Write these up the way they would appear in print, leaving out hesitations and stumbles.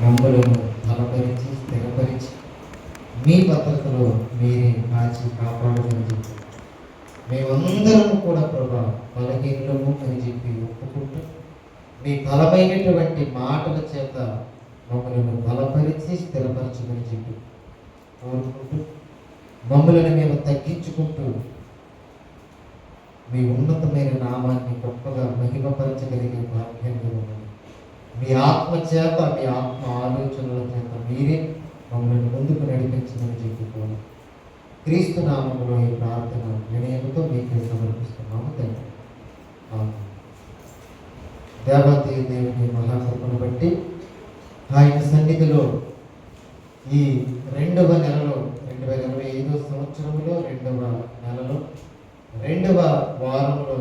మమ్మలను బలపరిచి స్థిరపరిచి మీ భద్రతలో మీరే కాచి కాపాడమని చెప్పి మేమందరము కూడా ప్రభా బలహీనము అని చెప్పి ఒప్పుకుంటూ మీ బలమైనటువంటి మాటల చేత మమ్మల్ని బలపరిచి స్థిరపరచమని చెప్పి కోరుకుంటూ మమ్మల్ని మేము తగ్గించుకుంటూ మీ ఉన్నతమైన నామాన్ని గొప్పగా మహిమపరచగలిగే భాగ్యంగా ఉన్నది. మీ ఆత్మ చేత మీ ఆత్మ ఆలోచనల చేత మీరే మమ్మల్ని ముందుకు నడిపించమని చెప్పుకోవాలి. క్రీస్తు నామములో ఈ ప్రార్థన వినయంతో మీకు సమర్పిస్తున్నాము తండ్రి. దేవాది దేవుని మహాకృపను బట్టి ఆయన సన్నిధిలో ఈ 2వ నెలలో 2025 సంవత్సరంలో 2వ నెలలో 2వ వారంలో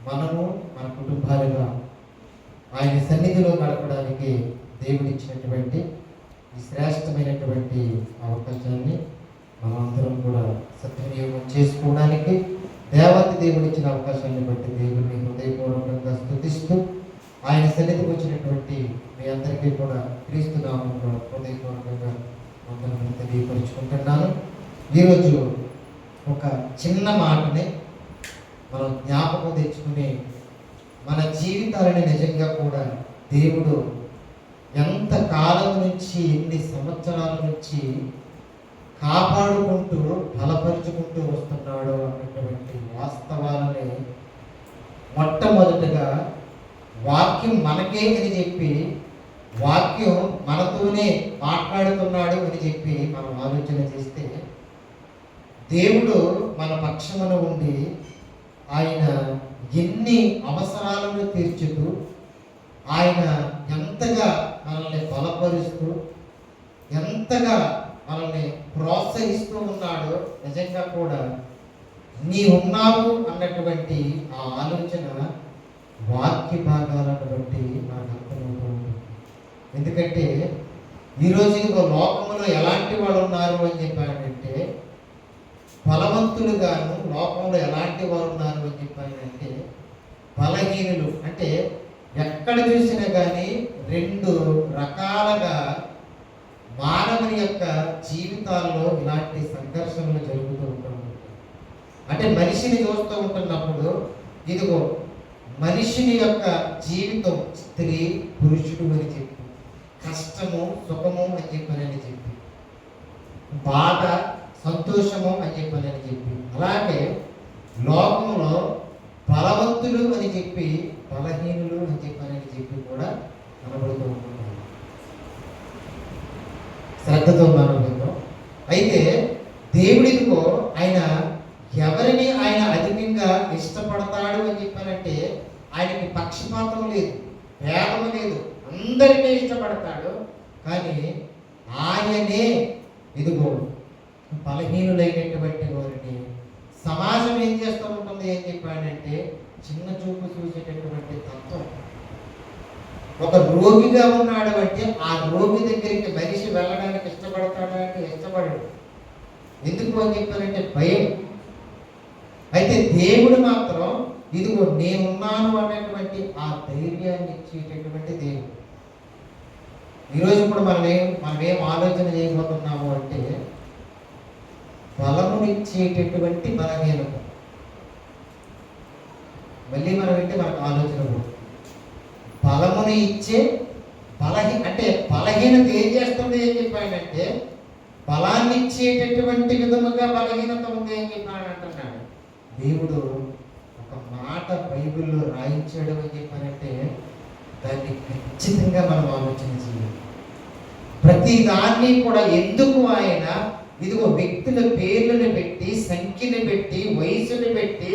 మనము మన కుటుంబాలుగా ఆయన సన్నిధిలో గడపడానికి దేవుడిచ్చినటువంటి ఈ శ్రేష్టమైనటువంటి అవకాశాన్ని మనమందరం కూడా సద్వినియోగం చేసుకోవడానికి దేవాతి దేవుడిచ్చిన అవకాశాన్ని బట్టి దేవుడిని హృదయపూర్వకంగా స్తుతిస్తూ ఆయన సన్నిధికి వచ్చినటువంటి మీ అందరికీ కూడా క్రీస్తు నామంలో హృదయపూర్వకంగా అందరం తెలియపరుచుకుంటున్నాను. ఈరోజు ఒక చిన్న మాటని మనం జ్ఞాపకం తెచ్చుకుని మన జీవితాలని నిజంగా కూడా దేవుడు ఎంత కాలం నుంచి ఎన్ని సంవత్సరాల నుంచి కాపాడుకుంటూ బలపరుచుకుంటూ వస్తున్నాడో అన్నటువంటి వాస్తవాలని మొట్టమొదటగా వాక్యం మనకే అని చెప్పి వాక్యం మనతోనే మాట్లాడుతున్నాడు అని చెప్పి మనం ఆలోచన చేస్తే దేవుడు మన పక్షమున ఉండి ఆయన ఎన్ని అవసరాలను తీర్చుతూ ఆయన ఎంతగా మనల్ని బలపరుస్తూ ఎంతగా మనల్ని ప్రోత్సహిస్తూ ఉన్నాడో నిజంగా కూడా నీ ఉన్నావు అన్నటువంటి ఆ ఆలోచన వాక్య భాగాలను బట్టి నాకు అర్థమవుతూ ఉంటుంది. ఎందుకంటే ఈరోజు లోకంలో ఎలాంటి వాళ్ళు ఉన్నారు అని చెప్పానంటే బలవంతులుగాను లోకంలో ఎలాంటి వారు ఉన్నారు అని చెప్పానంటే బలహీనులు. అంటే ఎక్కడ చూసినా కానీ 2 రకాలుగా మానవుని యొక్క జీవితాల్లో ఇలాంటి సంఘర్షణలు జరుగుతూ ఉంటాయి. అంటే మనిషిని చూస్తూ ఉంటున్నప్పుడు ఇదిగో మనిషిని యొక్క జీవితం స్త్రీ పురుషుడు అని చెప్పి కష్టము సుఖము అని చెప్పని చెప్పి బాధ సంతోషము అని చెప్పని చెప్పి అలాగే లోకంలో బలవంతులు అని చెప్పి బలహీనులు అని చెప్పి కూడా కనబడుతూ ఉంటున్నారు. శ్రద్ధతో మనం అయితే దేవుడికో ఆయన ఎవరిని ఆయన అధికంగా ఇష్టపడతాడు అని చెప్పానంటే ఆయనకి పక్షపాతం లేదు, భేదం లేదు, అందరినీ ఇష్టపడతాడు. కానీ ఆయనే ఇదిగో బలహీనులైనటువంటి వారిని సమాజం ఏం చేస్తూ ఉంటుంది అని చెప్పాడంటే చిన్న చూపు చూసేటటువంటి తత్వం. ఒక రోగిగా ఉన్నాడు అంటే ఆ రోగి దగ్గరికి మనిషి వెళ్ళడానికి ఇష్టపడతాడా అంటే ఇష్టపడడు. ఎందుకు అని చెప్పారంటే భయం. అయితే దేవుడు మాత్రం ఇదిగో నేనున్నాను అనేటువంటి ఆ ధైర్యాన్ని ఇచ్చేటటువంటి దేవుడు. ఈరోజు ఇప్పుడు మనం ఏం ఆలోచన చేయబోతున్నాము అంటే బలమునిచ్చేటటువంటి బలహీనత. మళ్ళీ మనం ఏంటి మనకు ఆలోచన కూడా బలముని ఇచ్చే అంటే బలహీనత ఏం చేస్తుంది ఏం చెప్పాడంటే బలాన్ని ఇచ్చేటటువంటి విధముగా బలహీనత ఉంది అని చెప్పాడు అంటున్నాడు. దేవుడు ఒక మాట బైబిల్లో రాయించాడు అని చెప్పారంటే దాన్ని ఖచ్చితంగా మనం ఆలోచన చేయాలి. ప్రతి దాన్ని కూడా ఎందుకు ఆయన ఇదిగో వ్యక్తుల పేర్లను పెట్టి సంఖ్యని పెట్టి వయసుని పెట్టి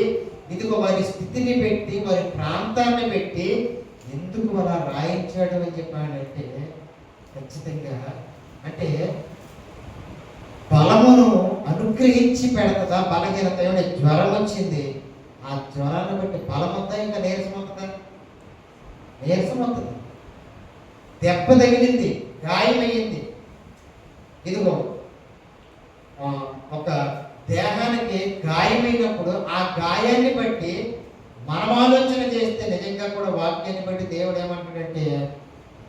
ఇదిగో వారి స్థితిని పెట్టి వారి ప్రాంతాన్ని పెట్టి ఎందుకు అలా రాయించాడు అని చెప్పాడంటే ఖచ్చితంగా అంటే బలమును అనుగ్రహించి పెడతా బలహీనత. ఏమైనా జ్వరం వచ్చింది, ఆ జ్వరాన్ని బట్టి బలం వద్దా ఇంకా నీరసం వస్తుందా? నీరసం వస్తుంది. దెబ్బ తగిలింది, గాయమయ్యింది, ఇదిగో ఒక దేహానికి గాయమైనప్పుడు ఆ గాయాన్ని బట్టి మనం ఆలోచన చేస్తే నిజంగా కూడా వాక్యాన్ని బట్టి దేవుడు ఏమంటాడంటే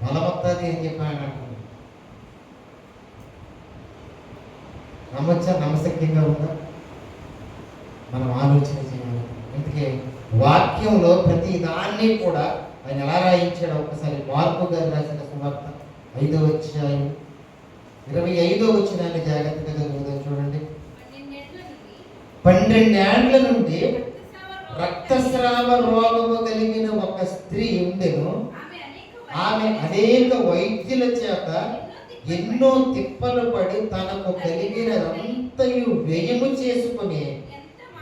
బలమవుతుంది అని చెప్పి ఆయన అంటున్నాడు. నమ్మొచ్చా? నమ్మశక్యంగా ఉందా? మనం ఆలోచన చేయాలి. అందుకే వాక్యంలో ప్రతి దాన్ని కూడా ఆయన ఎలా రాయించాడు ఒకసారి మార్కు గారు రాసిన సువార్త 5వ అధ్యాయం 25వ వచనాన్ని జాగ్రత్తగా చదువుదాం. చూడండి. 12 ఏండ్ల నుండి రక్తస్రావ రోగము కలిగిన ఒక స్త్రీ ఉండెను. ఆమె అనేక వైద్యుల చేత ఎన్నో తిప్పలు పడి తనకు కలిగినదంతయు వ్యయము చేసుకుని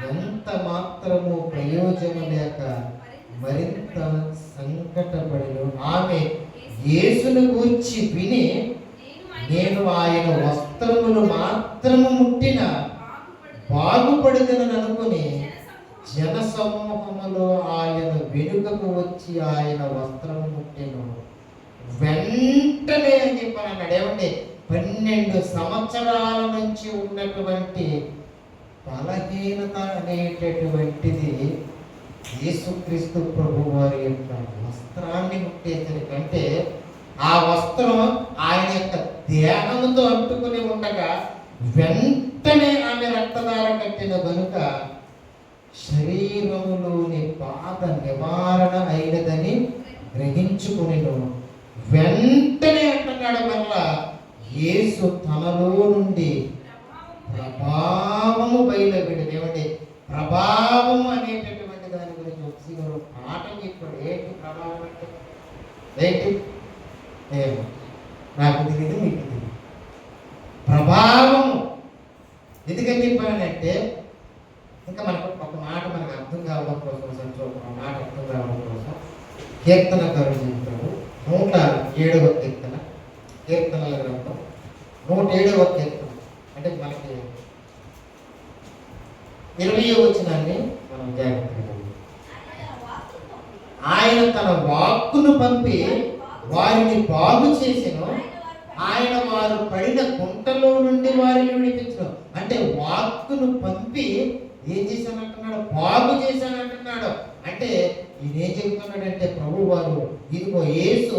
ఎంత మాత్రము ప్రయోజనం లేక మరింత సంకటపడిను. ఆమె యేసును గూర్చి విని, నేను ఆయన వస్త్రములు మాత్రము ముట్టిన బాగుపడుదనని అనుకుని జన సమూహములో ఆయన వెనుకకు వచ్చి ఆయన వస్త్రము ముట్టెను. వెంటనే అని చెప్పని అన్నాడు. ఏమండి? 12 సంవత్సరాల నుంచి ఉన్నటువంటి బలహీనత అనేటటువంటిది యేసుక్రీస్తు ప్రభు వారి యొక్క వస్త్రాన్ని ముట్టేసరికంటే ఆ వస్త్రం ఆయన యొక్క దేహంతో అంటుకుని ఉండగా వెంటనే ఆమె రక్తధార కట్టిన కనుక శరీరములోని బాధ నివారణ అయినదని గ్రహించుకునేను. వెంటనే అంటున్నాడు వల్ల యేసు తనలో నుండి ప్రభావము బయలువెళ్ళి. ఏమండి? ప్రభావము అనేటటువంటి దాని గురించి ఒకసారి పాట చెప్పాడు. ఏంటి ప్రభావం అంటే? ఏంటి? ఏమో నాకు తెలియదు, మీకు తెలియదు. ప్రభావము ఎందుకని చెప్పానంటే, ఇంకా మనకు ఒక మాట మనకు అర్థం కావడం కోసం, ఒక మాట అర్థం కావడం కోసం కీర్తనకారుడు చెప్తాడు. 107వ కీర్తన, కీర్తనల గ్రంథం 107వ కీర్తన. అంటే మనకి 20వ వచనాన్ని మనం జాగ్రత్తగా, ఆయన తన వాక్కును పంపి వారిని బాగు చేసెను, ఆయన వారు పడిన గుంటలో నుండి వారిని విడిపించను. అంటే వాక్కును పంపి ఏం చేశానంటున్నాడు? బాగు చేశానంటున్నాడు. అంటే ఈయన ఏం చెబుతున్నాడంటే, ప్రభు వారు ఇదిగో యేసు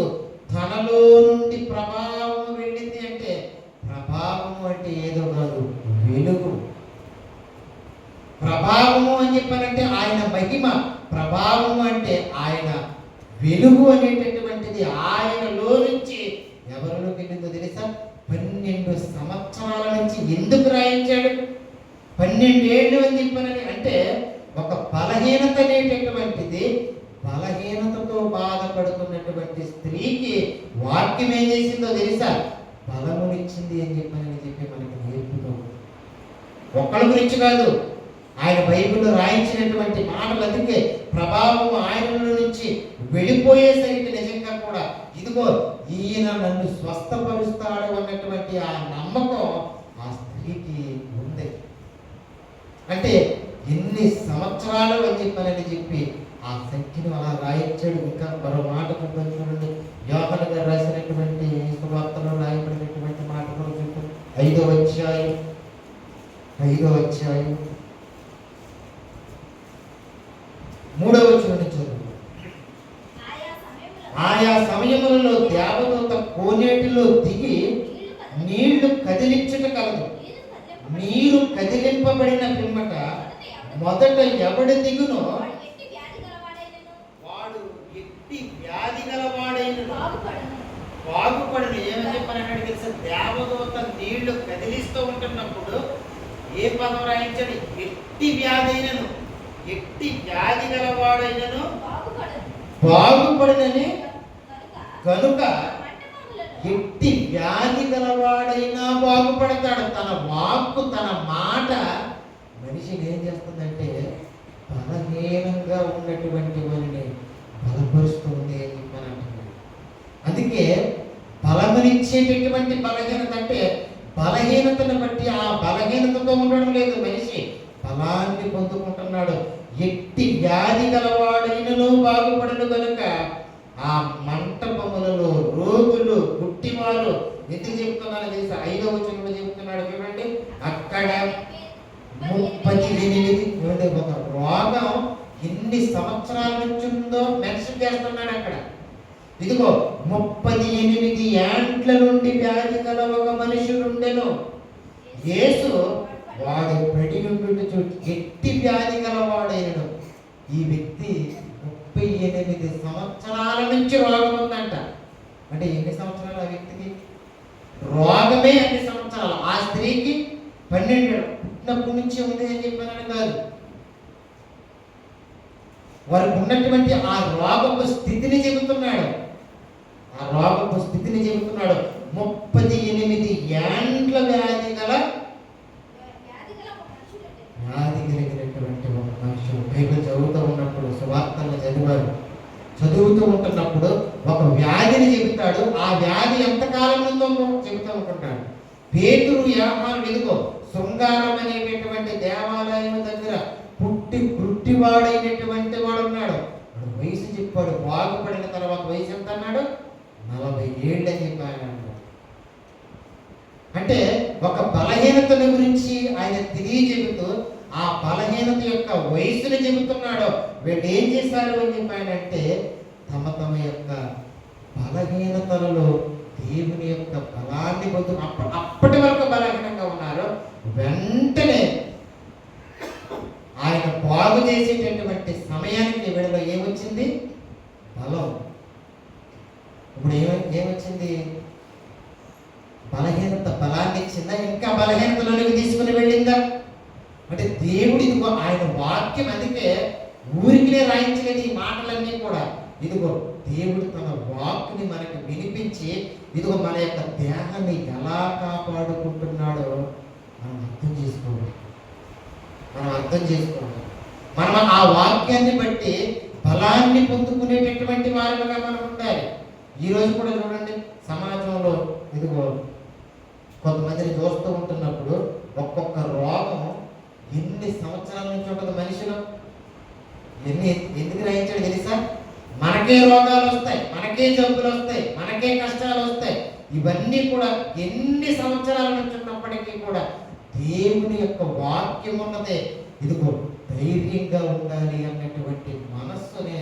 తనలో నుండి ప్రభావం వెళ్ళింది. అంటే ప్రభావము అంటే ఏదో కాదు, వెలుగు. ప్రభావము అని చెప్పానంటే ఆయన మహిమ. ప్రభావము అంటే ఆయన వెలుగు అనేటటువంటిది ఆయనలో నుంచి ఎవరిలోకి వెళ్ళిందో తెలుసా? 12 సంవత్సరాల నుంచి ఎందుకు రాయించాడు? 12 ఏళ్ళు అని చెప్పానని అంటే ఒక బలహీనత అనేటటువంటిది, బలహీనతతో బాధపడుతున్నటువంటి స్త్రీకి వాక్యం ఏం చేసిందో తెలుసా? బలమునిచ్చింది అని చెప్పి మనకి నేర్పుతాం. ఒక్కళ్ళ గురించి కాదు, ఆయన బైబిల్లో రాయించినటువంటి మాటలు. అందుకే ప్రభావం ఆయనలో నుంచి వెళ్ళిపోయేసరికి నిజంగా కూడా ఇదిగో ఈయన నన్ను స్వస్థపరుస్తాడు అన్నటువంటి ఆ నమ్మకం ఆ స్త్రీకి ఉంది. అంటే ఎన్ని సంవత్సరాలు అని చెప్పి ఆ సంఖ్యను అలా రాయించాడు. ఇంకా మరో మాట కూడా చూడండి. యోహాను గారు రాసినటువంటి సువార్తలో రాయబడినటువంటి మాట కూడా చూడండి. 5వ అధ్యాయం 3వ వచనం నుంచి చదువు. ఆయా సమయములలో దేవదూత కోనేటిలో దిగి నీళ్లు కదిలించుట కలదు. నీరు కదిలింపబడిన పిమ్మట మొదట ఎవడు దిగునో వాడు ఎట్టి వ్యాధి గలవాడైనను బాగుపడను. ఏమని చెప్పానంటే తెలుసా? దేవదూత నీళ్లు కదిలిస్తూ ఉంటున్నప్పుడు ఏ పదం రాయించాడు? ఎట్టి వ్యాధి అయినను, ఎట్టి వ్యాధి గలవాడైనను బాగుపడనని కనుక ఎట్టి వ్యాధి గలవాడైనా బాగుపడతాడు. తన వాక్కు, తన మాట మనిషిని ఏం చేస్తుందంటే బలహీనంగా ఉన్నటువంటి వారిని బలపరుస్తుంది అని చెప్పని అంటున్నాడు. అందుకే బలమనిచ్చేటటువంటి బలహీనత అంటే బలహీనతను బట్టి ఆ బలహీనతతో ఉండడం లేదు, మనిషి బలాన్ని పొందుకుంటున్నాడు. ఎట్టి వ్యాధి గలవాడైనను బాగుపడను కనుక ఆ మంటపములలో రోగులు, గుట్టివారు ఎందుకు చెబుతున్నాను తెలుసా? 5వ వచనంలో చెబుతున్నాడు చూడండి. అక్కడ 38 ఒక రోగం ఎన్ని సంవత్సరాల నుంచి ఉందో మెన్షన్ చేస్తున్నాడు అక్కడ. ఇదిగో 38 ఏండ్ల నుండి వ్యాధి గల ఒక మనుషుడుండెను. యేసు వాడు పడి నుండి గట్టి వ్యాధి గలవాడైనను. ఈ వ్యక్తి 38 సంవత్సరాల నుంచి రోగం ఉందంట. అంటే ఎన్ని సంవత్సరాలు ఆ వ్యక్తికి? రోగమే అన్ని సంవత్సరాలు. ఆ స్త్రీకి 12 పుట్టినప్పటి నుంచి ఉంది అని చెప్పానని కాదు, వారికి ఉన్నటువంటి ఆ రోగపు స్థితిని చెబుతున్నాడు. ఆ రోగపు స్థితిని చెబుతున్నాడు. 38 ఏండ్ల వ్యాధి కలిగినటువంటి ఒక మనుషుడు. బైబిల్ చదువుతూ ఉన్నప్పుడు, సువార్తలను చదువుతూ ఉంటున్నప్పుడు ఒక వ్యాధిని చెబుతాడు. ఆ వ్యాధి ఎంతకాలం ఉందో చెబుతూ ఉంటున్నాడు. పేతురు, యోహాను ఇదిగో శృంగారం అనేటటువంటి దేవాలయం దగ్గర పుట్టి గుడ్డివాడైనటువంటి వాడు ఉన్నాడు. వయసు చెప్పాడు. బాగుపడిన తర్వాత వయసు ఎంత అన్నాడు? 40 ఏళ్ళు అని చెప్పాడు. అంటే ఒక బలహీనతను గురించి ఆయన తెలియజెబుతూ ఆ బలహీనత యొక్క వయసును చెబుతున్నాడు. వీళ్ళు ఏం చేశారు అని చెప్పానంటే, తమ యొక్క బలహీనతలలో దేవుని యొక్క బలాన్ని పొందు అప్పటి వరకు బలహీనంగా ఉన్నారు. వెంటనే ఆయన బాగు చేసేటటువంటి సమయానికి వీళ్ళలో ఏమొచ్చింది? బలం. ఇప్పుడు ఏమొచ్చింది? బలహీనత బలాన్ని ఇచ్చిందా? ఇంకా బలహీనతలోనికి తీసుకుని వెళ్ళిందా? అంటే దేవుడు ఇదిగో ఆయన వాక్యం, అందుకే ఊరికినే రాయించలేదు ఈ మాటలన్నీ కూడా. ఇదిగో దేవుడు తన వాక్కుని మనకి వినిపించి ఇదిగో మన యొక్క దేహాన్ని ఎలా కాపాడుకుంటున్నాడో మనం అర్థం చేసుకోవాలి. మనం ఆ వాక్యాన్ని బట్టి బలాన్ని పొందుకునేటటువంటి వారుగా మనం ఉండాలి. ఈరోజు కూడా చూడండి, సమాజంలో ఇదిగో కొంతమందిని చూస్తూ ఉంటున్నప్పుడు ఒక్కొక్క రోగం ఎన్ని సంవత్సరాల నుంచి ఉంటుంది మనిషిలో. ఎందుకు గ్రహించాడు తెలుసా? మనకే రోగాలు వస్తాయి, మనకే జబ్బులు వస్తాయి, మనకే కష్టాలు వస్తాయి. ఇవన్నీ కూడా ఎన్ని సంవత్సరాల నుంచి ఉన్నప్పటికీ కూడా దేవుని యొక్క వాక్యం ఉన్నదే. ఇదిగో ధైర్యంగా ఉండాలి అన్నటువంటి మనస్సునే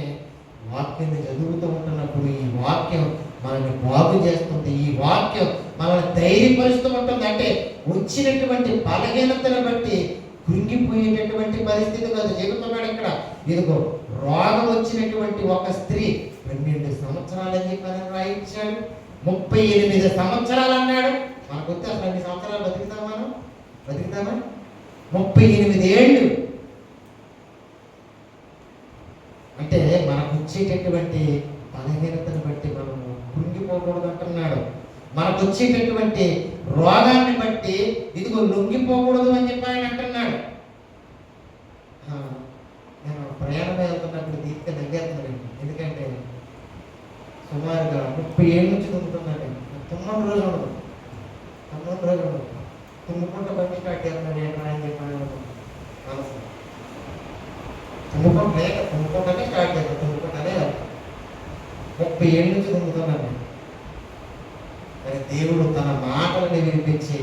వాక్యాన్ని చదువుతూ ఉంటున్నప్పుడు ఈ వాక్యం మనల్ని బాగు చేస్తుంది. ఈ వాక్యం మనల్ని ధైర్యపరుస్తూ ఉంటుంది. అంటే వచ్చినటువంటి బలహీనతను బట్టి కృంగిపోయేటటువంటి పరిస్థితి కాదు చెబుతున్నాడు ఇక్కడ. ఇదిగో రోగం వచ్చినటువంటి ఒక స్త్రీ 12 సంవత్సరాలని చెప్పి రాయించాడు. 38 సంవత్సరాలు అన్నాడు. మనకు వచ్చి అసలు 2 సంవత్సరాలు బతుకుతామా? 38 ఏళ్ళు. అంటే మనకు వచ్చేటటువంటి బలహీనతను బట్టి మనం కృంగిపోకూడదు అంటున్నాడు. మనకు వచ్చేటటువంటి రోగాన్ని బట్టి ఇదిగో లొంగిపోకూడదు అని చెప్పి ఆయన అంటున్నాడు. నేను ప్రయాణం వెళ్తున్నప్పుడు దీపిక దగ్గేస్తున్నాను. ఎందుకంటే సుమారుగా 30 ఏళ్ళ నుంచి తుంగుతున్నాను. 9 రోజులు ఉండదు, తుంగుకుంటూ బండి స్టార్ట్ చేస్తున్నాడు. ఏంటని చెప్పాను మనసు. తుంగుకుంటూనే స్టార్ట్ చేస్తాను, తుంగుకుంటానే 30 ఏళ్ళ నుంచి తుంగుతున్నాను. కానీ దేవుడు తన మాటలను వినిపించి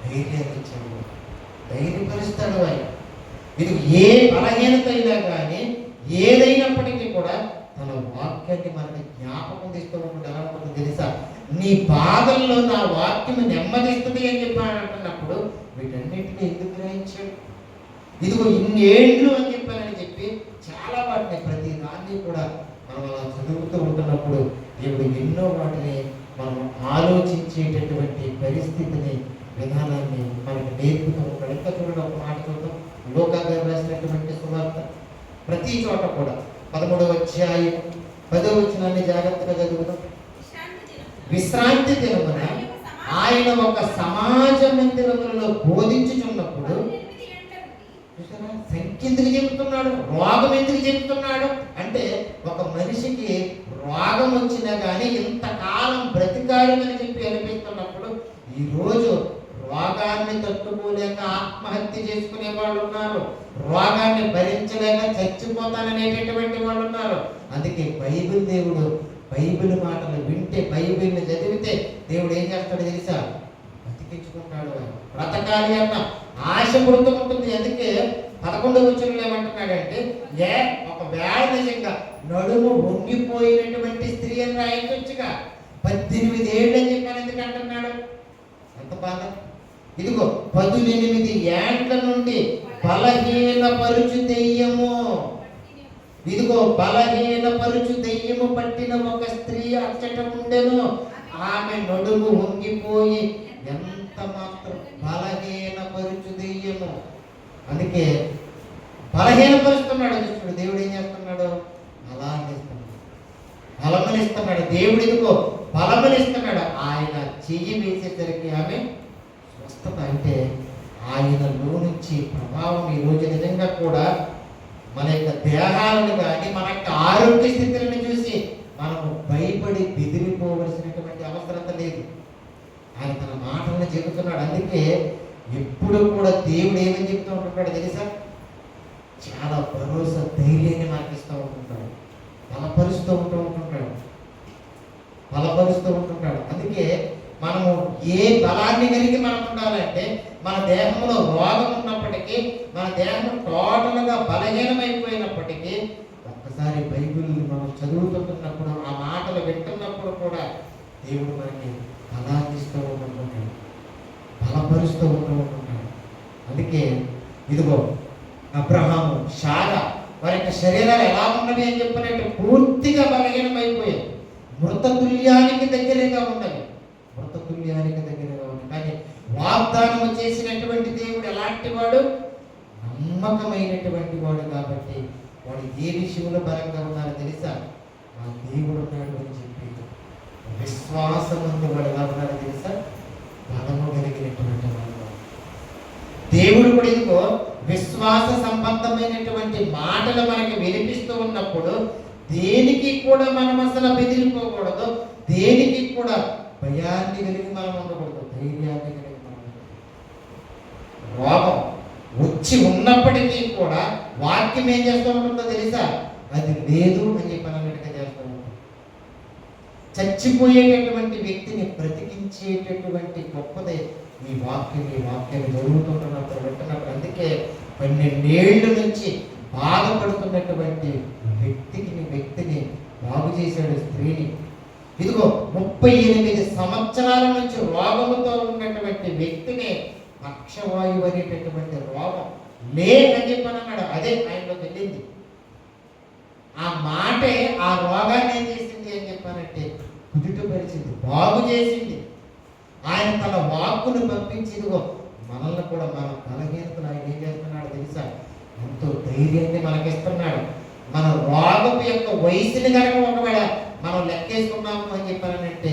ధైర్యాన్ని ఇచ్చాడు, ధైర్యపరుస్తాడు. ఆయన ఇది ఏ బలహీనత అయినా కానీ ఏదైనప్పటికీ కూడా తన వాక్యాన్ని మనకి జ్ఞాపకం తీసుకున్నప్పుడు ఎలా ఉంటుందో తెలుసా? నీ బాధల్లో నా వాక్యం నెమ్మదిస్తుంది అని చెప్పాను అంటున్నప్పుడు వీటన్నిటిని ఎందుకు గ్రహించాడు? ఇదిగో ఇన్ని ఏళ్ళు అని చెప్పి చాలా వాటిని ప్రతి దాన్ని కూడా మనం అలా చదువుతూ ఉంటున్నప్పుడు దేవుడు ఎన్నో వాటిని మనం ఆలోచించేటటువంటి పరిస్థితిని, విధానాన్ని మనకు నేర్పుతూ ఉంటాడు. ఇంకా చూడండి, ఒక మాట చూద్దాం. లూకా గారు రాసినటువంటి సువార్త ప్రతి చోట కూడా 13వ అధ్యాయం 10వ వచనాన్ని జాగ్రత్తగా చదువుతాం. విశ్రాంతి దినమున ఆయన ఒక సమాజ మందిరములలో బోధించుచున్నప్పుడు సంఖ్య ఎందుకు చెబుతున్నాడు? రోగం ఎందుకు చెబుతున్నాడు అంటే, ఒక మనిషికి రోగం వచ్చినా కానీ ఇంతకాలం బ్రతికాడు అని చెప్పి అనిపిస్తున్నప్పుడు ఈరోజు రోగాన్ని తట్టుకోలేక ఆత్మహత్య చేసుకునే వాళ్ళు ఉన్నారు, రోగాన్ని భరించలేక చచ్చిపోతాననేటటువంటి వాళ్ళు ఉన్నారు. అందుకే దేవుడు బైబిల్ మాటలు వింటే, బైబిల్ని చదివితే దేవుడు ఏం చేస్తాడో తెలుసా? బతికించుకుంటాడు. బ్రతకాలి అన్న ఆశ పుడుతూ ఉంటుంది. అందుకే 11వ వచనంలో ఏమంటున్నాడంటే, ఒకవేళ నిజంగా నడుము వంగిపోయినటువంటి స్త్రీ అని రాయించొచ్చుగా. 18 ఏళ్ళు అని చెప్పాను ఎందుకు అంటున్నాడు? ఎంత బాధ! ఇదిగో 18 ఏండ్ల నుండి బలహీనపరుచు దెయ్యము, ఇదిగో బలహీనపరుచు దెయ్యము పట్టిన ఒక స్త్రీ అచ్చట ఉండెను. ఆమె నడుము వంగిపోయి ఎంత మాత్రం బలహీనపరుచు దెయ్యము. అందుకే బలహీనపరుస్తున్నాడు దుష్టుడు. దేవుడు ఏం చేస్తున్నాడు? అలా చేస్తున్నాడు, బలమనిస్తున్నాడు. దేవుడు ఇదిగో బలమనిస్తున్నాడు. ఆయన చెయ్యి వేసేసరికి ఆమె స్వస్థత. అంటే ఆయనలో నుంచి ప్రభావం ఈరోజు నిజంగా కూడా మన యొక్క దేహాలను కానీ మన యొక్క ఆరోగ్య స్థితులను చూసి మనము భయపడి బెదిరిపోవలసినటువంటి అవసరత లేదు. ఆయన తన మాటలను చెబుతున్నాడు. అందుకే ఎప్పుడు కూడా దేవుడు ఏమని చెప్తూ ఉంటున్నాడు తెలుసా? చాలా భరోసా, ధైర్యాన్ని మనకి ఇస్తూ ఉంటుంటాడు, బలపరుస్తూ ఉంటుంటాడు. అందుకే మనము ఏ బలాన్ని కలిగి మనం ఉండాలంటే, మన దేహంలో రోగం ఉన్నప్పటికీ, మన దేహం టోటల్గా బలహీనమైపోయినప్పటికీ, ఒక్కసారి బైబిల్ మనం చదువుతున్నప్పుడు, ఆ మాటలు వింటున్నప్పుడు కూడా దేవుడు మనకి బలాన్నిస్తూ ఉంటుంటాడు, బలపరుస్తూ ఉంటుంటాడు. అందుకే ఇదిగో అబ్రహాము, శారా వారి యొక్క శరీరాలు ఎలా ఉన్నవి అని చెప్పినట్టు పూర్తిగా బలహీనమైపోయాయి. మృతతుల్యానికి దగ్గరగా ఉన్నవి. కానీ వాగ్దానము చేసినటువంటి దేవుడు ఎలాంటి వాడు? నమ్మకమైనటువంటి వాడు. కాబట్టి వాడు ఏ విషయంలో బలంగా ఉన్నారో తెలుసా? మా దేవుడు ఉన్నాడు అని చెప్పి విశ్వాసమందు వాడు ఎలా ఉన్నాడో తెలుసా? బలము కలిగినటువంటి వాడు. దేవుడు కూడా ఇదిగో విశ్వాస సంబంధమైనటువంటి మాటలు మనకి వినిపిస్తూ ఉన్నప్పుడు దేనికి కూడా మనం అసలు బెదిరిపోకూడదు, దేనికి కూడా భయాన్ని కలిగి మనం ఉండకూడదు, ధైర్యాన్ని కలిగి మనం ఉండకూడదు. రోగం వచ్చి ఉన్నప్పటికీ కూడా వాక్యం ఏం చేస్తూ ఉంటుందో తెలుసా? అది లేదు అని చెప్పి అన్నట్టుగా చేస్తూ ఉంటుంది. చచ్చిపోయేటటువంటి వ్యక్తిని బ్రతికించేటటువంటి గొప్పదే ఈ వాక్యాన్ని జరుగుతున్నప్పుడు వింటున్నప్పుడు. అందుకే 12 ఏళ్ళ నుంచి బాధపడుతున్నటువంటి వ్యక్తిని బాగు చేశాడు, స్త్రీని. ఇదిగో 38 సంవత్సరాల నుంచి రోగముతో ఉన్నటువంటి వ్యక్తిని పక్షవాయువు అనేటటువంటి రోగం లే అని చెప్పని అన్నాడు. అదే ఆయనలో వెళ్ళింది. ఆ మాటే ఆ రోగాన్ని ఏం చేసింది అని చెప్పానంటే కుదుటపరిచింది, బాగు చేసింది. ఆయన తన వాక్కును పంపించి ఇదిగో మనల్ని కూడా మన బలహీనతలు ఆయన ఏం చేస్తున్నాడు తెలుసా? ఎంతో ధైర్యాన్ని మనకిస్తున్నాడు. మన రోగం యొక్క వయసుని కనుక ఒకవేళ మనం లెక్కేసుకున్నాము అని చెప్పానంటే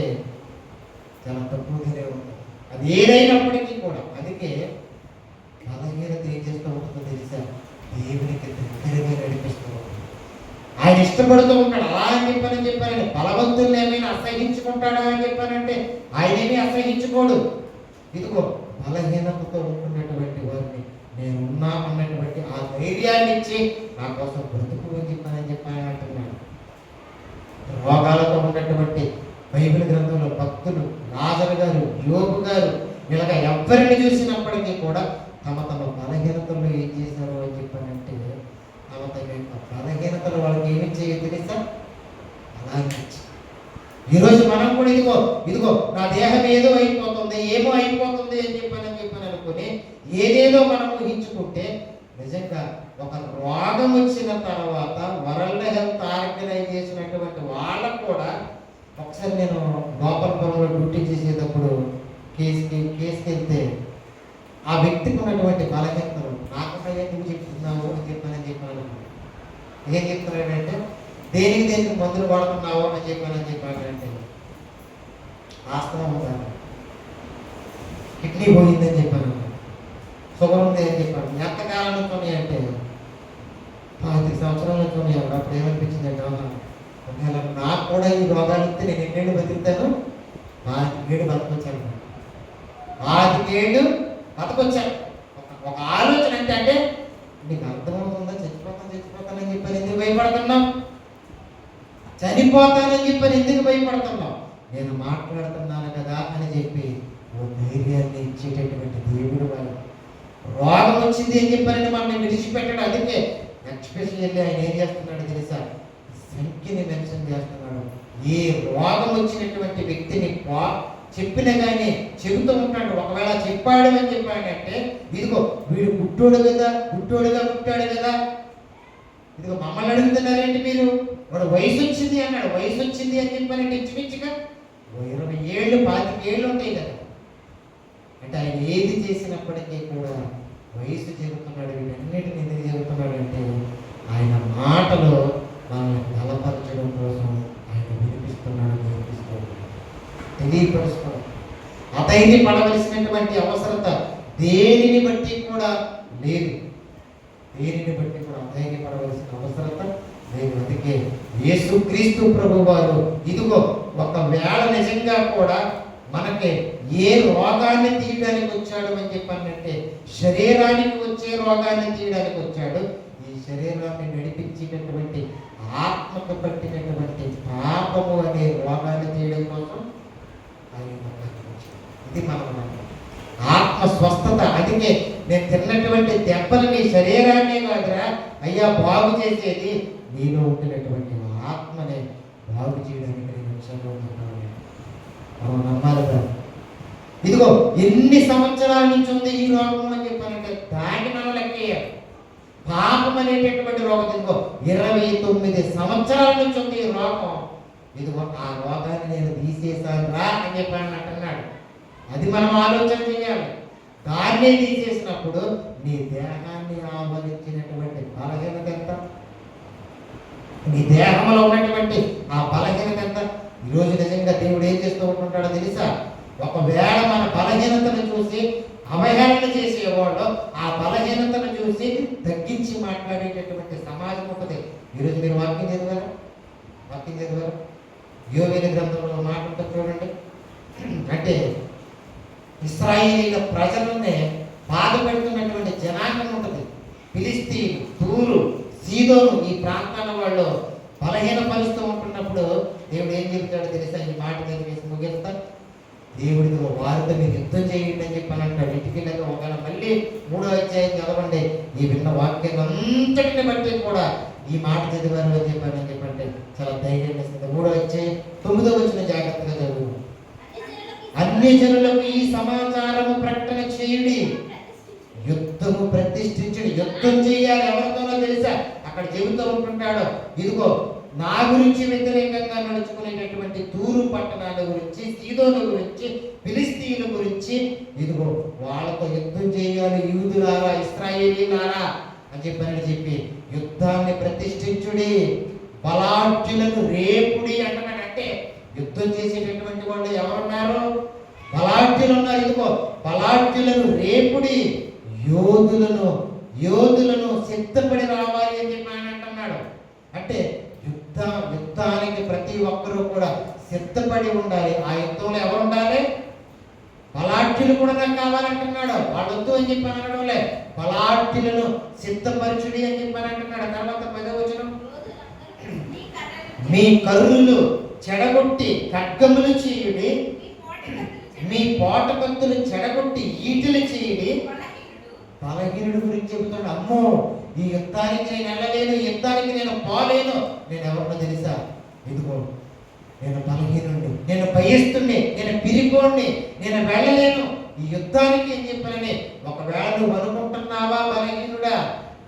చాలా తక్కువగానే ఉంటుంది. అది ఏదైనప్పటికీ కూడా. అందుకే బలహీనత ఏం చేస్తూ ఉంటుందో తెలుసా? దేవునికి దగ్గరగా నడిపిస్తూ ఉంటుంది. ఆయన ఇష్టపడుతూ ఉంటాడు. అలా అని చెప్పానండి. బలవంతుల్ని ఏమైనా అసహించుకుంటాడా అని చెప్పానంటే ఆయన ఏమీ అసహించుకోడు. ఇదిగో బలహీనతతో ఉంటున్నటువంటి వారిని నేను ఉన్నా అన్నటువంటి ఆ ధైర్యాన్ని ఇచ్చి నా కోసం బ్రతుకు అని చెప్పానని అంటున్నాడు. రోగాలతో ఉన్నటువంటి బైబిల్ గ్రంథంలో భక్తులు లాజరు గారు, యోబు గారు ఇలాగ ఎవరిని చూసినప్పటికీ కూడా తమ బలహీనతల్లో ఏం చేశారు అని చెప్పానంటే తమ బలహీనతలు వాళ్ళకి ఏమి చేయదు తెలుసా? అలాగే ఈరోజు మనం కూడా ఇదిగో నా దేహం ఏదో అయిపోతుంది, ఏమో అయిపోతుంది అని చెప్పని అనుకుని ఏదేదో మనం ఊహించుకుంటే నిజంగా ఒక రోగం వచ్చిన తర్వాత వరల్డ్ హెల్త్ ఆర్గనైజేషన్ అటువంటి వాళ్ళకు కూడా ఒకసారి నేను గోపాలపురంలో డ్యూటీ చేసేటప్పుడు కేసుకి వెళ్తే ఆ వ్యక్తికి ఉన్నటువంటి బలహీనతలు నాకు ఎందుకు చెప్తున్నావు అని చెప్పాను. ఏం చెప్తున్నాడంటే దేనికి మందులు వాడుతున్నావు అని చెప్పానంటే ఆస్తమా ఉండాలి, కిడ్నీ పోయిందని చెప్పాను, షుగర్ ఉంది అని చెప్పాను. ఎంతకాలం నుంచి అంటే 5 సంవత్సరాల నుంచి ఉన్నాయి. అప్పుడు ఏమనిపించింది అంటే ఒకవేళ నాకు కూడా ఈ రోగాలు వస్తే నేను ఎన్నేళ్ళు బతుకుతాను? 5 ఏళ్ళు బతకొచ్చాను. 5 ఏళ్ళు బతకొచ్చాను. ఒక ఆలోచన అంటే నీకు అర్థమవుతుందా? చచ్చిపోతానని చెప్పని ఎందుకు భయపడుతున్నావు? చనిపోతానని చెప్పని ఎందుకు భయపడుతున్నావు? నేను మాట్లాడుతున్నాను కదా అని చెప్పి ఓ ధైర్యాన్ని ఇచ్చేటటువంటి దేవుడు వాళ్ళు. రోగం వచ్చింది అని చెప్పని మనల్ని విడిచిపెట్టాడు. అందుకే ఎక్స్ప్రెషన్ వెళ్ళి ఆయన ఏం చేస్తున్నాడు తెలుసా? సంఖ్యని మెన్షన్ చేస్తున్నాడు. ఏ రోగం వచ్చినటువంటి వ్యక్తిని చెప్పిన కానీ చెబుతూ ఉంటాడు. ఒకవేళ చెప్పాడు అని చెప్పాడంటే, ఇదిగో వీడు గుడ్డోడుగా పుట్టాడు కదా, ఇదిగో మమ్మల్ని అడుగుతున్నారేంటి మీరు, వాడు వయసు వచ్చింది అన్నాడు. వయసు వచ్చింది అని చెప్పానంటే ఇంచుమించుగా 20 ఏళ్ళు 25 ఏళ్ళు ఉంటాయి కదా. అంటే ఆయన ఏది చేసినప్పటికీ కూడా వయసు చెబుతున్నాడు. వీటన్నిటిని ఎందుకు చెబుతున్నాడు అంటే, ఆయన మాటలో మనల్ని బలపరచడం కోసం ఆయన వినిపిస్తున్నాడు, తెలియపరుస్తున్నాడు. అధైర్యపడవలసినటువంటి అవసరత దేనిని బట్టి కూడా లేదు. దేనిని బట్టి కూడా అధైర్యపడవలసిన అవసరత లేదు. అందుకే యేసుక్రీస్తు ప్రభువారు ఇదిగో ఒకవేళ నిజంగా కూడా మనకి ఏ రోగాన్ని తీయడానికి వచ్చాడు అని చెప్పానంటే, శరీరానికి వచ్చే రోగాన్ని తీయడానికి వచ్చాడు. ఈ శరీరాన్ని నడిపించేటటువంటి ఆత్మకు పట్టినటువంటి పాపము అనే రోగాన్ని తీయడం కోసం ఆయన ఇది మనం ఆత్మ స్వస్థత. అందుకే నేను తిన్నటువంటి దెబ్బలు నీ శరీరాన్ని కాదురా అయ్యా బాగు చేసేది, నీలో ఉంటున్నటువంటి ఆత్మనే బాగు చేయడానికి నేను వచ్చాను మనం నమ్మాలి కదా. ఇదిగో ఎన్ని సంవత్సరాల నుంచి ఉంది ఈ రోగం అని చెప్పానంటే దాన్ని మనం లెక్కేయాలి. పాపం అనేటటువంటి రోగం ఇదిగో 29 సంవత్సరాల నుంచి ఉంది ఈ రోగం. ఇదిగో ఆ రోగాన్ని నేను తీసేసాను రా అని చెప్పాను అంటున్నాడు. అది మనం ఆలోచన చేయాలి. దాన్నే తీసేసినప్పుడు నీ దేహాన్ని ఆవరించినటువంటి బలహీనత ఎంత, నీ దేహంలో ఉన్నటువంటి ఆ బలహీనత ఎంత. ఈరోజు నిజంగా దేవుడు ఏం చేస్తూ ఉంటుంటాడో తెలుసా? ఒకవేళ మన బలహీనతను చూసి అవహేళన చేసేవాళ్ళు ఆ బలహీనతను చూసి తగ్గించి మాట్లాడేటటువంటి సమాజం ఉంటుంది. ఈరోజు మీరు వాక్యం చదివారు యోవేలు గ్రంథంలో మాట ఉంటుంది చూడండి. అంటే ఇశ్రాయేలీల ప్రజలనే బాధ పెడుతున్నటువంటి జనాంగం ఉంటుంది. ఫిలిస్తీన్, తూరు, సీదోను ఈ ప్రాంతాల వాళ్ళు బలహీనపరుస్తూ ఉంటున్నప్పుడు దేవుడు ఏం చెప్తాడో తెలుసా? ఈ మాట వేసి ముగిస్తా. దేవుడికి వారితో మీరు యుద్ధం చేయండి అని చెప్పి అంటాడు. ఇంటికి ఒకవేళ మళ్ళీ 3వ అధ్యాయం చదవండి. ఈ విన్న వాక్యం అంతటిని బట్టి కూడా ఈ మాట చదివారు అని చెప్పంటే చాలా ధైర్యం ఇస్తుంది. 3వ అధ్యాయం 9వ వచనం జాగ్రత్తగా చదువు. అన్ని జనులకు ఈ సమాచారము ప్రకటన చేయుడి, యుద్ధము ప్రతిష్ఠించుడి. యుద్ధం చేయాలి. ఎవరితోనో తెలుసా? అక్కడ చెబుతూ ఉంటుంటాడు. ఇదిగో నా గురించి వ్యతిరేకంగా నడుచుకునేటటువంటి తూరు పట్టణాల గురించి, సీదోను గురించి, ఫిలిస్తీన్ల గురించి ఇదిగో వాళ్ళతో యుద్ధం చేయాలి. యూదులారా, ఇశ్రాయేలీలారా అని చెప్పి యుద్ధాన్ని ప్రతిష్ఠించుడి, బలాఢ్యులను రేపుడి అంటున్నాడు. అంటే యుద్ధం చేసేటటువంటి వాళ్ళు ఎవరున్నారు? బలాఢ్యులు ఉన్నారు. ఇదిగో బలాఢ్యులను రేపుడి, యోధులను సిద్ధపడి రావాలి అని చెప్పి ఆయన అంటున్నాడు. అంటే యుద్ధానికి ప్రతి ఒక్కరూ కూడా సిద్ధపడి ఉండాలి. ఆ యుద్ధంలో ఎవరు ఉండాలి? బలాఢ్యులు కూడా నాకు కావాలంటున్నాడు. వాడు వద్దు అని చెప్పి అనడంలే, బలాఢ్యులను సిద్ధపరచుడి అని చెప్పి అంటున్నాడు. తర్వాత 10వ వచనం, మీ కర్రులు చెడగొట్టి ఖడ్గములు చేయుడి, మీ పోటకత్తులు చెడగొట్టి ఈటలు చేయుడి. బలహీనుడి గురించి చెబుతాడు. అమ్మో ఈ యుద్ధానికి నేను వెళ్ళలేను, యుద్ధానికి నేను పోలేను. నేను ఎవరినో తెలుసా? ఇదిగో నేను బలహీనుడిని, నేను భయస్తుడిని, నేను పిరికోడిని, నేను వెళ్ళలేను ఈ యుద్ధానికి అని చెప్పాలని. ఒకవేళ నువ్వు అనుకుంటున్నావా బలహీనుడా?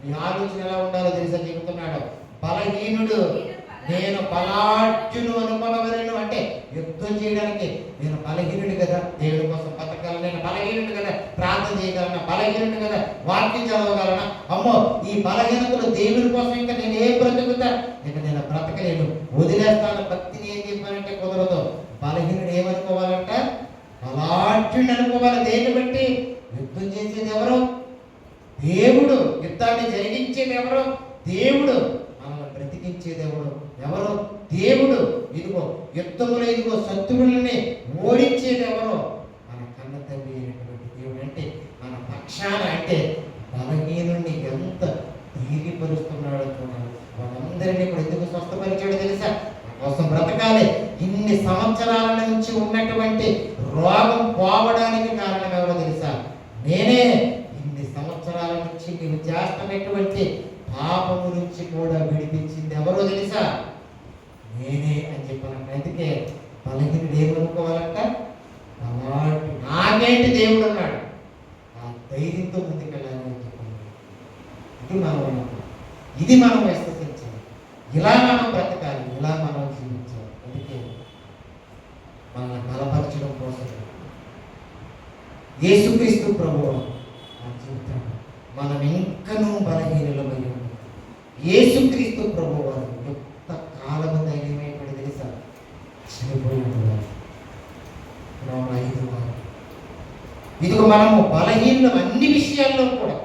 నీ ఆలోచన ఎలా ఉండాలో తెలుసా చెబుతున్నాడు. బలహీనుడు నేను బలాఢ్యును అనుకోనవలను. అంటే యుద్ధం చేయడానికి నేను బలహీనుడు కదా, దేవుడి కోసం బతకాలి, నేను బలహీనుడు కదా, ప్రార్థన చేయగలనా, బలహీనుడు కదా, వాక్యం చదవగలనా. అమ్మో ఈ బలహీనతలు దేవుడి కోసం ఇంకా నేను ఏం బ్రతుకుతా, ఇంకా నేను బ్రతకలేను, వదిలేస్తాను భక్తిని ఏం చెప్పానంటే కుదరదు. బలహీనుడు ఏమనుకోవాలంట? బలాఢ్యుని అనుకోవాలి. దేన్ని బట్టి? యుద్ధం చేసేది ఎవరు? దేవుడు. యుద్ధాన్ని జరిగించేది ఎవరు? దేవుడు. మనల్ని బ్రతికించేది ఎవరు? దేవుడు. ఇదిగో యుద్ధములో ఇదిగో శత్రువులని ఓడించేది ఎవరు? మన కన్న తండ్రి అయినటువంటి దేవుడు. అంటే మన పక్షాన, అంటే బలహీనుడిని ఎంత ధైర్యపరుస్తున్నాడో చూడాలి. వాళ్ళందరినీ కూడా ఎందుకు స్వస్థపరిచాడో తెలుసా? కోసం బ్రతకాలి. ఇన్ని సంవత్సరాల నుంచి ఉన్నటువంటి రోగం పోవడానికి కారణం ఎవరో తెలుసా? నేనే. ఇన్ని సంవత్సరాల నుంచి నీవు చేస్తున్నటువంటి పాపము నుంచి కూడా విడిపించింది ఎవరో తెలుసా? నేనే అని చెప్పాను. అందుకే బలహీనుడు ఏమనుకోవాలంట, అలాంటి నాకేంటి దేవుడు అన్నాడు, ఆ ధైర్యంతో ముందుకెళ్ళాలి అని చెప్పాను. ఇది మనం విశ్వసించాలి, ఇలా మనం బ్రతకాలి, ఇలా మనం జీవించాలి. అందుకే మనల్ని బలపరచడం కోసం యేసుక్రీస్తు ప్రభువు ఆ జీవితం మనం ఇంకనూ బలహీనులమై ఉన్నాం. యేసుక్రీస్తు ప్రభువు వారు ఎంత కాలము ధైర్యమైపడి తెలుసా, చనిపోయిన వారు 5 వారు. ఇదిగో మనము బలహీనం అన్ని విషయాల్లో కూడా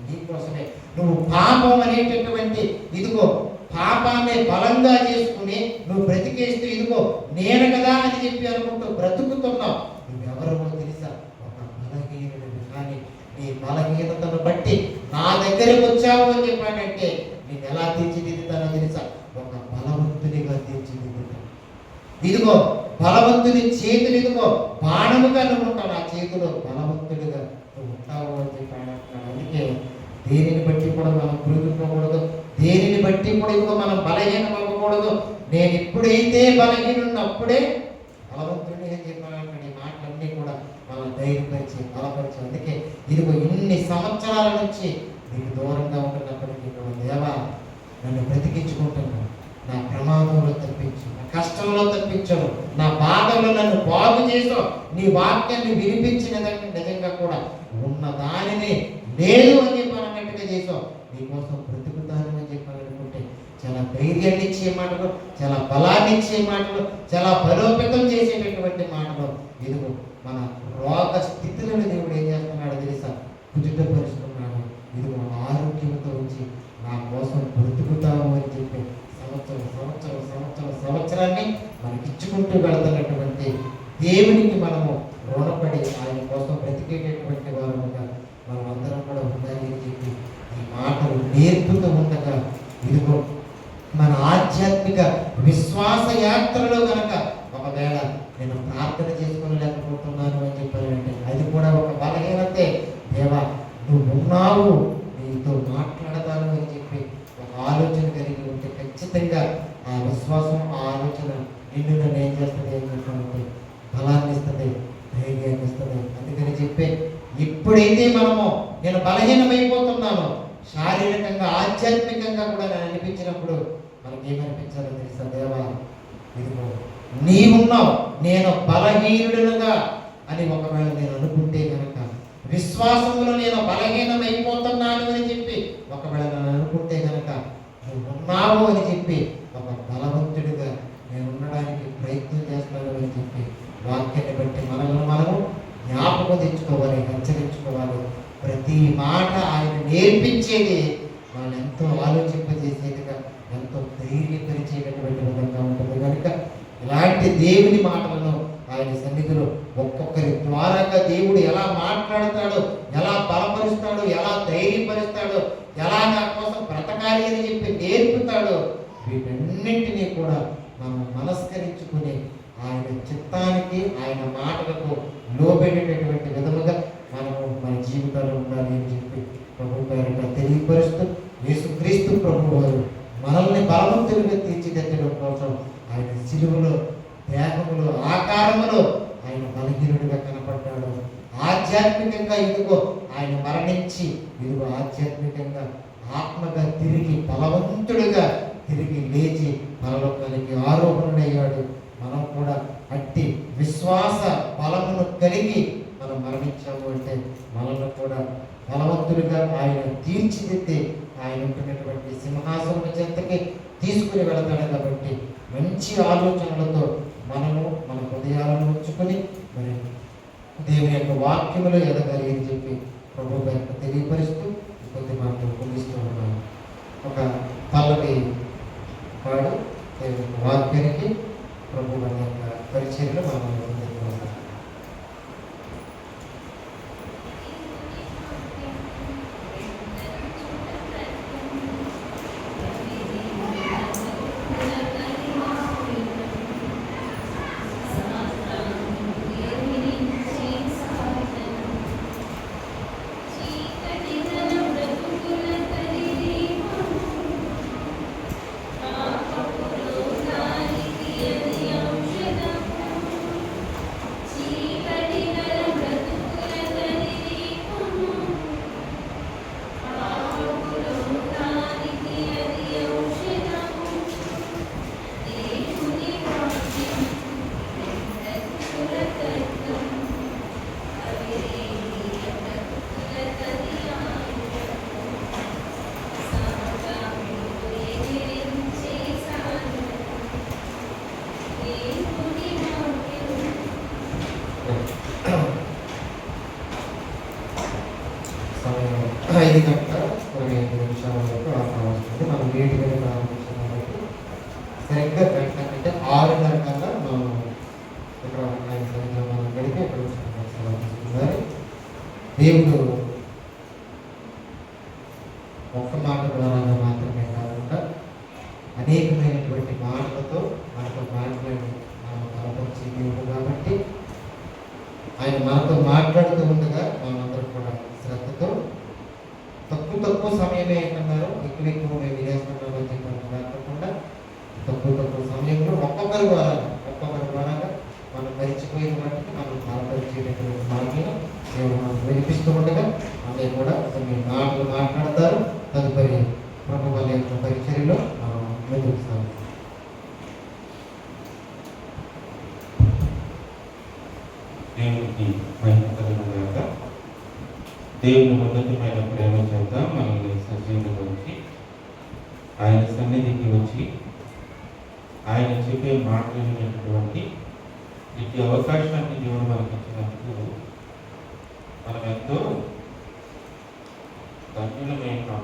నీకోసమే నువ్వు పాపం అనేటటువంటి ఇదిగో పాపాన్ని బలంగా చేసుకుని నువ్వు బ్రతికేస్తూ ఇదిగో నేను కదా అని చెప్పి అనుకుంటూ బ్రతుకుతున్నావు. నువ్వెవరో తెలుసా, ఒక బలహీనుడు. కానీ నీ బలహీనతను బట్టి నా దగ్గరకు వచ్చావు అని చెప్పానంటే నేను ఎలా తీర్చిదిద్దుతానో తెలుసా, ఒక బలవంతునిగా తీర్చిదిద్దుతాను. ఇదిగో బలవంతుని చేతులు ఇదిగో బాణముగా నువ్వు ఉంటావు, నా చేతిలో బలవంతుడిగా నువ్వు ఉంటావు అని చెప్పి అంటున్నాడు. అందుకే దేనిని బట్టి కూడా మనం కృంగిపోకూడదు, దేనిని బట్టి కూడా ఇదిగో మనం బలహీనం అవ్వకూడదు. నేను ఎప్పుడైతే బలహీనున్నప్పుడే బలవంతుడిని అని చెప్పాలంటే ఈ మాటలన్నీ కూడా మనం ధైర్యపరిచి బలపరిచి. అందుకే ఇదిగో ఇన్ని సంవత్సరాల నుంచి నీకు దూరంగా ఉంటున్నప్పటికీ దేవా నన్ను బ్రతికించుకుంటున్నాను, నా ప్రమాదంలో తప్పించు, నా కష్టంలో తప్పించవు, నా బాధల్లో నన్ను బాగు చేసావు, నీ వాక్యాన్ని వినిపించిన నిజంగా కూడా ఉన్న దానిని లేదు అని చెప్పి అన్నట్టుగా చేసావు, నీకోసం బ్రతుకుతాను అని చెప్పాలనుకుంటే చాలా ధైర్యాన్ని ఇచ్చే మాటలు, చాలా బలాన్ని ఇచ్చే మాటలు, చాలా బలోపేతం చేసేటటువంటి మాటలు. ఇదిగో మన రోగ స్థితులను దేవుడు ఏం చేస్తున్నాడో తెలుసా, కుదుటపరుచుకున్నాడు. ఇదిగో ఆరోగ్యంతో ఉంచి నా కోసం బ్రతుకుతాము అని చెప్పి సంవత్సరాన్ని మనకిచ్చుకుంటూ వెళుతున్నటువంటి దేవునికి మనము రుణపడి ఆయన కోసం బ్రతికేటటువంటి వారుగా మనం అందరం కూడా ఉండాలి అని చెప్పి ఈ మాటలు నేర్పుతూ ఉండగా ఇదిగో మన ఆధ్యాత్మిక విశ్వాస యాత్రలో కనుక ఒకవేళ నేను ప్రార్థన చేసుకోలేకపోతున్నాను అని చెప్పానంటే అది కూడా ఒక బలహీనతే. దేవా నువ్వు ఉన్నావు, నీతో మాట్లాడతాను అని చెప్పి ఒక ఆలోచన కలిగి ఉంటే ఖచ్చితంగా ఆ విశ్వాసం, ఆ ఆలోచన నిన్ను నన్ను ఏం చేస్తుంది అని చెప్పాలంటే బలాన్ని ఇస్తుంది, ధైర్యాన్ని ఇస్తుంది. అందుకని చెప్పి ఎప్పుడైతే మనము నేను బలహీనమైపోతున్నానో శారీరకంగా ఆధ్యాత్మికంగా కూడా నేను అనిపించినప్పుడు మనకేమనిపించాలో తెలుసా, దేవా ఇదిగో నీవున్నావు, నేను బలహీనుడుగా అని ఒకవేళ నేను అనుకుంటే కనుక, విశ్వాసంలో నేను బలహీనమైపోతున్నాను అని చెప్పి ఒకవేళ నేను అనుకుంటే కనుక నువ్వు ఉన్నావు అని చెప్పి ఒక బలవంతుడిగా నేను ఉండడానికి ప్రయత్నం చేస్తాను అని చెప్పి వాక్యాన్ని బట్టి మనము జ్ఞాపకం తెచ్చుకోవాలి, హెచ్చరించుకోవాలి. ప్రతి మాట ఆయన నేర్పించేది వాళ్ళు ఎంతో ఆలోచింపజేసేదిగా, ఎంతో ధైర్యపరిచేటటువంటి విధంగా ఉంటుంది. కనుక ఇలాంటి దేవుని మాటలను ఆయన సన్నిధిలో ఒక్కొక్కరి ద్వారాగా దేవుడు ఎలా మాట్లాడతాడో, ఎలా బలపరుస్తాడో, ఎలా ధైర్యపరుస్తాడో, ఎలా నా కోసం బ్రతకాలి అని చెప్పి నేర్పుతాడో, వీటన్నింటినీ కూడా మనం మనస్కరించుకుని ఆయన చిత్తానికి, ఆయన మాటలకు లోబెట్టేటటువంటి విధముగా మనము మన జీవితాలు ఉండాలి అని చెప్పి ప్రభు పేరిట తెలియపరుస్తూ, యేసుక్రీస్తు ప్రభు వారు మనల్ని బలవంతులుగా తీర్చిదిద్దడం కోసం ఆయన సిలువలో, దేహములో, ఆకారములో ఆయన బలహీనుడిగా కనపడ్డాడు. ఆధ్యాత్మికంగా ఇదిగో ఆయన మరణించి ఇదిగో ఆధ్యాత్మికంగా ఆత్మగా తిరిగి బలవంతుడిగా తిరిగి లేచి పరలోకానికి ఆరోహణుడయ్యాడు. మనం కూడా అట్టి విశ్వాస బలమును కలిగి మనం మరణించాము అంటే మనల్ని కూడా బలవంతుడిగా ఆయన తీర్చిదిద్ది ఆయన ఉంటున్నటువంటి సింహాసనం చెంతకి తీసుకుని వెళతాడు. కాబట్టి మంచి ఆలోచనలతో మనము మన హృదయాలను ఉంచుకొని మరి దేవుని యొక్క వాక్యములో ఎదగాలి అని చెప్పి ప్రభు గారికి తెలియపరుస్తూ కొద్ది మాటలు పొందిస్తూ ఉన్నాను. ఒక పల్లవి పాడు దేవుని యొక్క వాక్యానికి ప్రభు మన యొక్క పరిచర్యలు మనం 6:30 కల్లా మనం ఇక్కడ ఆయన సన్నిధిలో మనం గడిపి ఇక్కడ సెలవు తీసుకున్నారు. దేవుడు ఒక్క మాట ద్వారా మాత్రమే కాకుండా అనేకమైనటువంటి మాటలతో మనతో మాట్లాడి మనం బలపరిచే దేవుడు కాబట్టి ఆయన మనతో మాట్లాడుతూ ఉండగా మనందరం కూడా శ్రద్ధతో తక్కువ సమయమే అన్నారు, ఎక్కువ మేము వినేస్తున్నాం అని చెప్పి కాకుండా తక్కువ సమయంలో ఒక్కొక్కరి ద్వారా మనం మరిచిపోయిన వాటికి మనం బలపరిచేటటువంటి మాటలు దేవుడు మనం వినిపిస్తూ ఉండగా అన్నీ కూడా కొన్ని మాటలు మాట్లాడతారు. తదుపరి ప్రభు వాళ్ళ యొక్క పరిచర్యలో మనం ముందుకు సాగుతాం. దేవునికి మహిమ కలుగుగాక. దేవుని ఉన్నతమైన ప్రేమ చేత మనల్ని సజీవులోకి ఆయన సన్నిధికి వచ్చి ఆయన చెప్పే మాట్లాడినటువంటి ఇట్టి అవకాశాన్ని దేవుడు మనకి ఇచ్చినందుకు మనం ఎంతో ధన్యులమై ఉన్నాం.